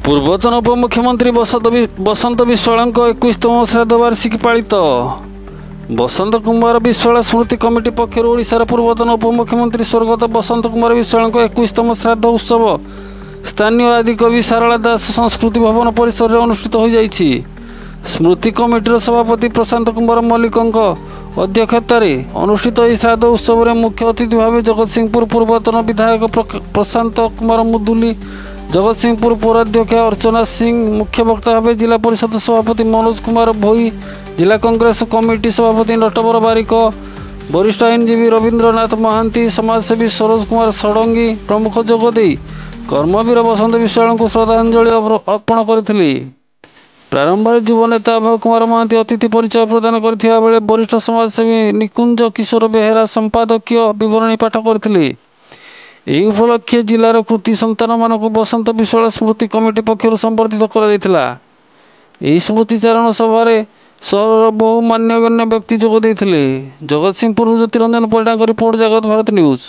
ପୂର୍ବତନ ଉପମୁଖ୍ୟମନ୍ତ୍ରୀ ବସନ୍ତ ବିଶ୍ୱାଳଙ୍କ 21ତମ ଶ୍ରାଦ୍ଧ ବାର୍ଷିକୀ ପାଳିତ। ବସନ୍ତ କୁମାର ବିଶ୍ୱାଳ ସ୍ମୃତି କମିଟି ପକ୍ଷରୁ ଓଡ଼ିଶାର ପୂର୍ବତନ ଉପମୁଖ୍ୟମନ୍ତ୍ରୀ ସ୍ୱର୍ଗତ ବସନ୍ତ କୁମାର ବିଶ୍ୱାଳଙ୍କ 21ତମ ଶ୍ରାଦ୍ଧ ଉତ୍ସବ ସ୍ଥାନୀୟ ଆଦିକବି ସାରଳା ଦାସ ସଂସ୍କୃତି ଭବନ ପରିସରରେ ଅନୁଷ୍ଠିତ ହୋଇଯାଇଛି। ସ୍ମୃତି କମିଟିର ସଭାପତି ପ୍ରଶାନ୍ତ କୁମାର ମଲ୍ଲିକଙ୍କ ଅଧ୍ୟକ୍ଷତାରେ ଅନୁଷ୍ଠିତ ଏହି ଶ୍ରାଦ୍ଧ ଉତ୍ସବରେ ମୁଖ୍ୟ ଅତିଥି ଭାବେ ଜଗତସିଂହପୁର ପୂର୍ବତନ ବିଧାୟକ ପ୍ରଶାନ୍ତ କୁମାର ମୁଦୁଲି, ଜଗତସିଂହପୁର ପୌରାଧ୍ୟକ୍ଷା ଅର୍ଚ୍ଚନା ସିଂ, ମୁଖ୍ୟ ବକ୍ତା ଭାବେ ଜିଲ୍ଲା ପରିଷଦ ସଭାପତି ମନୋଜ କୁମାର ଭୋଇ, ଜିଲ୍ଲା କଂଗ୍ରେସ କମିଟି ସଭାପତି ନଟବର ବାରିକ, ବରିଷ୍ଠ ଆଇନଜୀବୀ ରବୀନ୍ଦ୍ରନାଥ ମହାନ୍ତି, ସମାଜସେବୀ ସରୋଜ କୁମାର ଷଡ଼ଙ୍ଗୀ ପ୍ରମୁଖ ଯୋଗଦେଇ କର୍ମବୀର ବସନ୍ତ ବିଶ୍ୱାଳଙ୍କୁ ଶ୍ରଦ୍ଧାଞ୍ଜଳି ଅର୍ପଣ କରିଥିଲେ। ପ୍ରାରମ୍ଭରେ ଯୁବନେତା ଅଭୟ କୁମାର ମହାନ୍ତି ଅତିଥି ପରିଚୟ ପ୍ରଦାନ କରିଥିବା ବେଳେ ବରିଷ୍ଠ ସମାଜସେବୀ ନିକୁଞ୍ଜ କିଶୋର ବେହେରା ସମ୍ପାଦକୀୟ ବିବରଣୀ ପାଠ କରିଥିଲେ। ଏହି ଉପଲକ୍ଷେ ଜିଲ୍ଲାର କୃତି ସନ୍ତାନମାନଙ୍କୁ ବସନ୍ତ ବିଶ୍ୱାଳ ସ୍ମୃତି କମିଟି ପକ୍ଷରୁ ସମ୍ବର୍ଦ୍ଧିତ କରାଯାଇଥିଲା। ଏହି ସ୍ମୃତିଚାରଣ ସଭାରେ ସହରର ବହୁ ମାନ୍ୟଗଣ୍ୟ ବ୍ୟକ୍ତି ଯୋଗ ଦେଇଥିଲେ। ଜଗତସିଂହପୁରରୁ ଜ୍ୟୋତିରଞ୍ଜନ ପରିଡ଼ାଙ୍କ ରିପୋର୍ଟ, ଜାଗତ ଭାରତ ନ୍ୟୁଜ୍।